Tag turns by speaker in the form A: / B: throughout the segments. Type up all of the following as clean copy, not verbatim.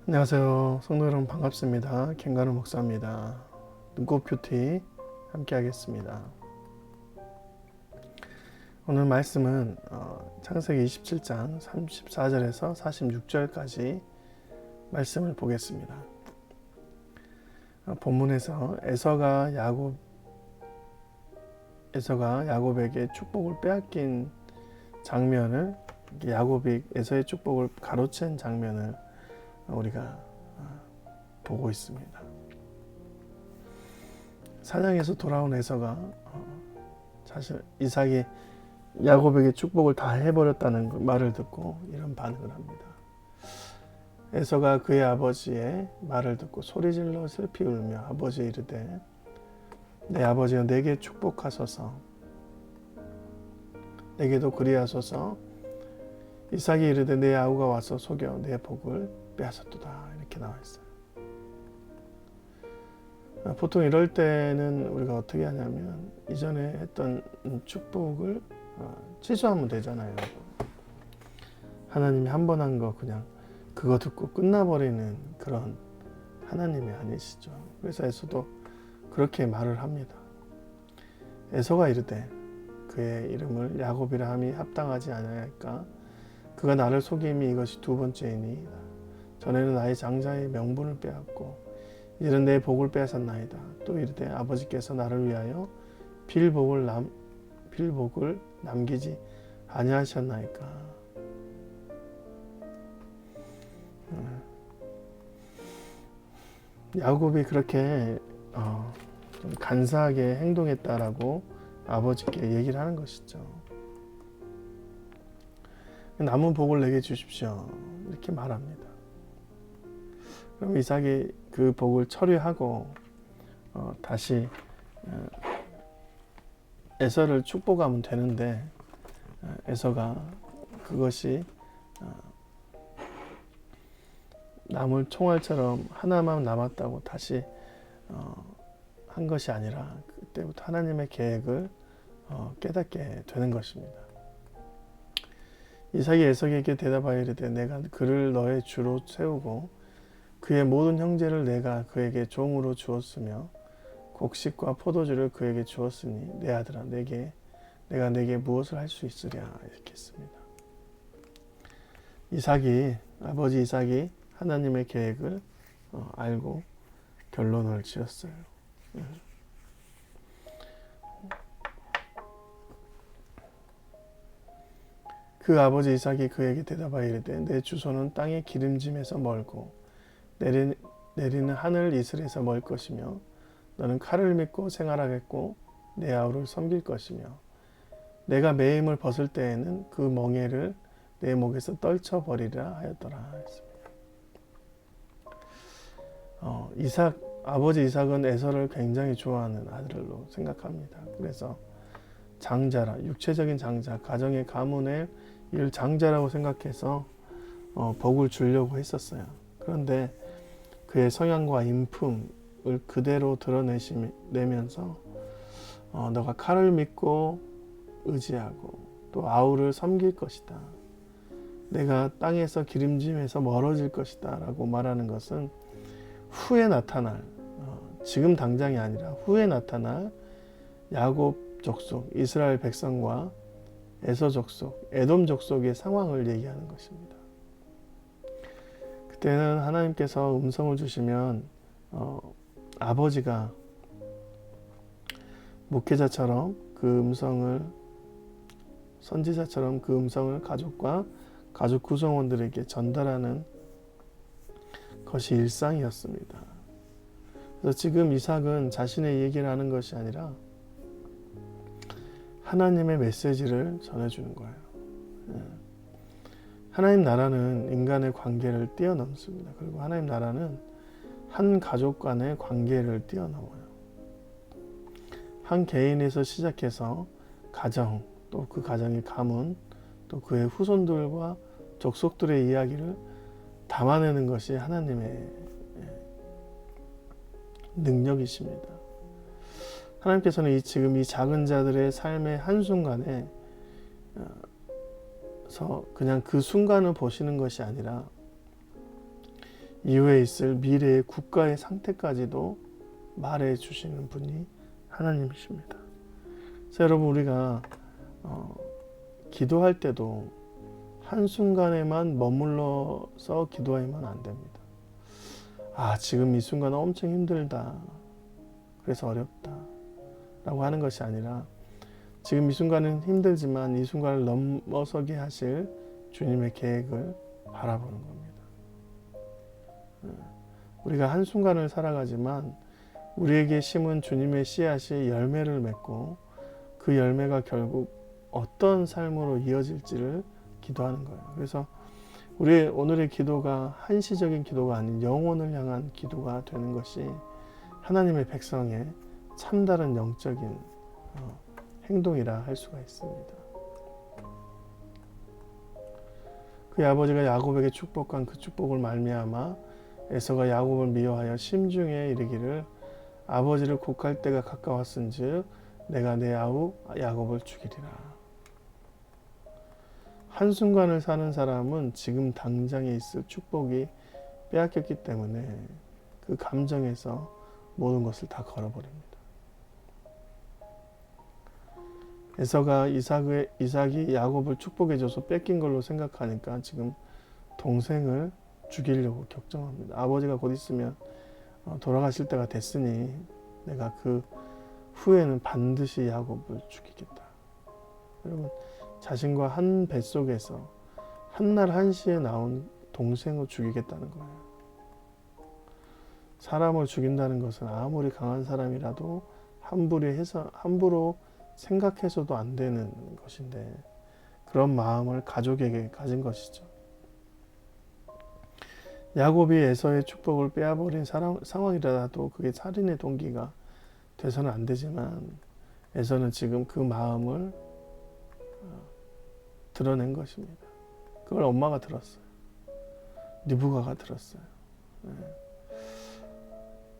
A: 안녕하세요. 성도 여러분 반갑습니다. 갱가루 목사입니다. 눈꽃 큐티 함께 하겠습니다. 오늘 말씀은 창세기 27장 34절에서 46절까지 말씀을 보겠습니다. 본문에서 에서가 야곱에게 축복을 빼앗긴 장면을, 야곱이 에서의 축복을 가로챈 장면을 우리가 보고 있습니다. 사냥에서 돌아온 에서가 사실 이삭이 야곱에게 축복을 다 해버렸다는 그 말을 듣고 이런 반응을 합니다. 에서가 그의 아버지의 말을 듣고 소리질러 슬피 울며 아버지에 이르되 내 아버지여 내게 축복하소서 내게도 그리하소서. 이삭이 이르되 내 아우가 와서 속여 내 복을 빼앗았도다. 이렇게 나와 있어요. 보통 이럴 때는 우리가 어떻게 하냐면 이전에 했던 축복을 취소하면 되잖아요. 하나님이 한 번 한 거 그냥 그거 듣고 끝나버리는 그런 하나님이 아니시죠. 그래서 에서도 그렇게 말을 합니다. 에서가 이르되 그의 이름을 야곱이라 함이 합당하지 아니하였까. 그가 나를 속임이 이것이 두 번째이니 전에는 나의 장자의 명분을 빼앗고 이제는 내 복을 빼앗았나이다. 또 이르되 아버지께서 나를 위하여 빌복을 남기지 아니하셨나이까. 야곱이 그렇게 좀 간사하게 행동했다라고 아버지께 얘기를 하는 것이죠. 남은 복을 내게 주십시오. 이렇게 말합니다. 그럼 이삭이 그 복을 처리하고 다시 에서를 축복하면 되는데 에서가 그것이 나물 총알처럼 하나만 남았다고 다시 한 것이 아니라 그때부터 하나님의 계획을 깨닫게 되는 것입니다. 이삭이 에서에게 대답하여 이르되 내가 그를 너의 주로 세우고 그의 모든 형제를 내가 그에게 종으로 주었으며 곡식과 포도주를 그에게 주었으니 내 아들아 내가 내게 무엇을 할 수 있으랴. 이렇게 했습니다. 아버지 이삭이 하나님의 계획을 알고 결론을 지었어요. 그 아버지 이삭이 그에게 대답하여 이르되 내 주소는 땅의 기름짐에서 멀고 내리는 하늘 이슬에서 멀 것이며 너는 칼을 믿고 생활하겠고 내 아우를 섬길 것이며 내가 매임을 벗을 때에는 그 멍에를 내 목에서 떨쳐버리라 하였더라 했습니다. 아버지 이삭은 에서를 굉장히 좋아하는 아들로 생각합니다. 그래서 장자라, 육체적인 장자, 가정의 가문의 일 장자라고 생각해서 복을 주려고 했었어요. 그런데 그의 성향과 인품을 그대로 드러내면서 너가 칼을 믿고 의지하고 또 아우를 섬길 것이다. 내가 땅에서 기름짐에서 멀어질 것이다 라고 말하는 것은 후에 나타날, 지금 당장이 아니라 후에 나타날 야곱 족속, 이스라엘 백성과 에서 족속, 에돔 족속의 상황을 얘기하는 것입니다. 그때는 하나님께서 음성을 주시면 아버지가 목회자처럼 선지자처럼 그 음성을 가족과 가족 구성원들에게 전달하는 것이 일상이었습니다. 그래서 지금 이삭은 자신의 얘기를 하는 것이 아니라 하나님의 메시지를 전해주는 거예요. 하나님 나라는 인간의 관계를 뛰어넘습니다. 그리고 하나님 나라는 한 가족 간의 관계를 뛰어넘어요. 한 개인에서 시작해서 가정, 또 그 가정의 가문, 또 그의 후손들과 족속들의 이야기를 담아내는 것이 하나님의 능력이십니다. 하나님께서는 지금 이 작은 자들의 삶의 한순간에 그냥 그 순간을 보시는 것이 아니라 이후에 있을 미래의 국가의 상태까지도 말해 주시는 분이 하나님이십니다. 그래서 여러분, 우리가 기도할 때도 한순간에만 머물러서 기도하면 안 됩니다. 지금 이 순간 엄청 힘들다, 그래서 어렵다 라고 하는 것이 아니라, 지금 이 순간은 힘들지만 이 순간을 넘어서게 하실 주님의 계획을 바라보는 겁니다. 우리가 한순간을 살아가지만 우리에게 심은 주님의 씨앗이 열매를 맺고, 그 열매가 결국 어떤 삶으로 이어질지를 기도하는 거예요. 그래서 우리의 오늘의 기도가 한시적인 기도가 아닌 영혼을 향한 기도가 되는 것이 하나님의 백성의 참다른 영적인 행동이라 할 수가 있습니다. 그의 아버지가 야곱에게 축복한 그 축복을 말미암아 에서가 야곱을 미워하여 심중에 이르기를, 아버지를 곡할 때가 가까웠은즉 내가 내 아우 야곱을 죽이리라. 한순간을 사는 사람은 지금 당장에 있을 축복이 빼앗겼기 때문에 그 감정에서 모든 것을 다 걸어버립니다. 에서가 이삭이 야곱을 축복해줘서 뺏긴 걸로 생각하니까 지금 동생을 죽이려고 격정합니다. 아버지가 곧 있으면 돌아가실 때가 됐으니 내가 그 후에는 반드시 야곱을 죽이겠다. 여러분, 자신과 한 뱃속에서 한날 한시에 나온 동생을 죽이겠다는 거예요. 사람을 죽인다는 것은 아무리 강한 사람이라도 함부로 생각해서도 안 되는 것인데, 그런 마음을 가족에게 가진 것이죠. 야곱이 에서의 축복을 빼앗버린 상황이라도 그게 살인의 동기가 돼서는 안 되지만, 에서는 지금 그 마음을 드러낸 것입니다. 그걸 엄마가 들었어요. 리브가가 들었어요.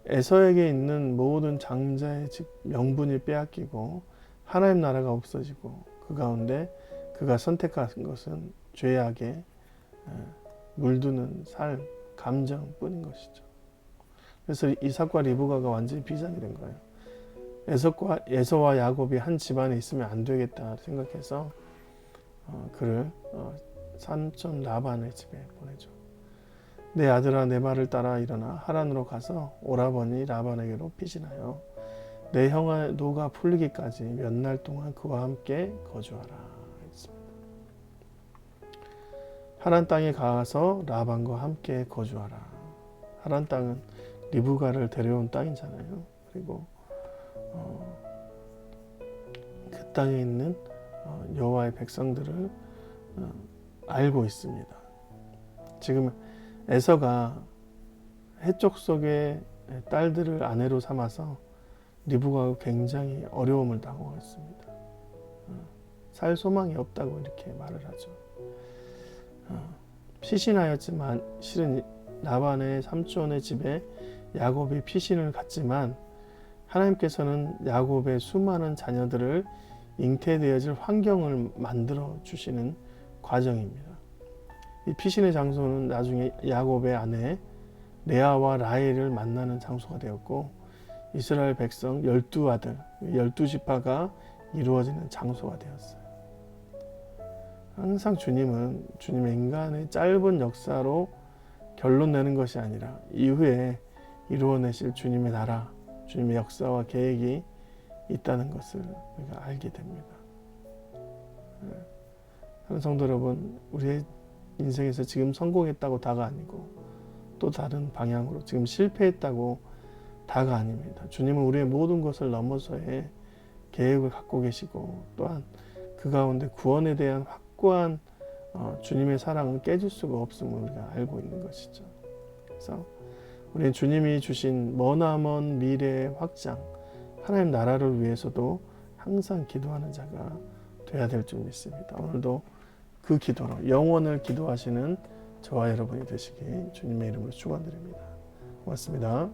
A: 에서에게 있는 모든 장자의 명분이 빼앗기고 하나님 나라가 없어지고, 그 가운데 그가 선택한 것은 죄악에 물드는 삶, 감정뿐인 것이죠. 그래서 이삭과 리브가가 완전히 비장이 된 거예요. 에서와 야곱이 한 집안에 있으면 안 되겠다 생각해서 그를 삼촌 라반의 집에 보내죠. 내 아들아, 내 말을 따라 일어나 하란으로 가서 오라버니 라반에게로 피신하여 내 형의 노가 풀리기까지 몇 날 동안 그와 함께 거주하라 했습니다. 하란 땅에 가서 라반과 함께 거주하라. 하란 땅은 리브가를 데려온 땅이잖아요. 그리고 그 땅에 있는 여호와의 백성들을 알고 있습니다. 지금 에서가 해쪽 속의 딸들을 아내로 삼아서 리브가가 굉장히 어려움을 당하였습니다. 살 소망이 없다고 이렇게 말을 하죠. 피신하였지만 실은 라반의 삼촌의 집에 야곱이 피신을 갔지만, 하나님께서는 야곱의 수많은 자녀들을 잉태되어질 환경을 만들어 주시는 과정입니다. 이 피신의 장소는 나중에 야곱의 아내 레아와 라헬을 만나는 장소가 되었고, 이스라엘 백성 12아들, 12지파가 이루어지는 장소가 되었어요. 항상 주님은 주님의 인간의 짧은 역사로 결론 내는 것이 아니라 이후에 이루어내실 주님의 나라, 주님의 역사와 계획이 있다는 것을 우리가 알게 됩니다. 사랑하는 성도 여러분, 우리의 인생에서 지금 성공했다고 다가 아니고 또 다른 방향으로 지금 실패했다고 다가 아닙니다. 주님은 우리의 모든 것을 넘어서의 계획을 갖고 계시고, 또한 그 가운데 구원에 대한 확고한 주님의 사랑은 깨질 수가 없음을 우리가 알고 있는 것이죠. 그래서 우리는 주님이 주신 머나먼 미래의 확장, 하나님 나라를 위해서도 항상 기도하는 자가 되어야 될 줄 믿습니다. 오늘도 그 기도로 영원을 기도하시는 저와 여러분이 되시기 주님의 이름으로 축원드립니다. 고맙습니다.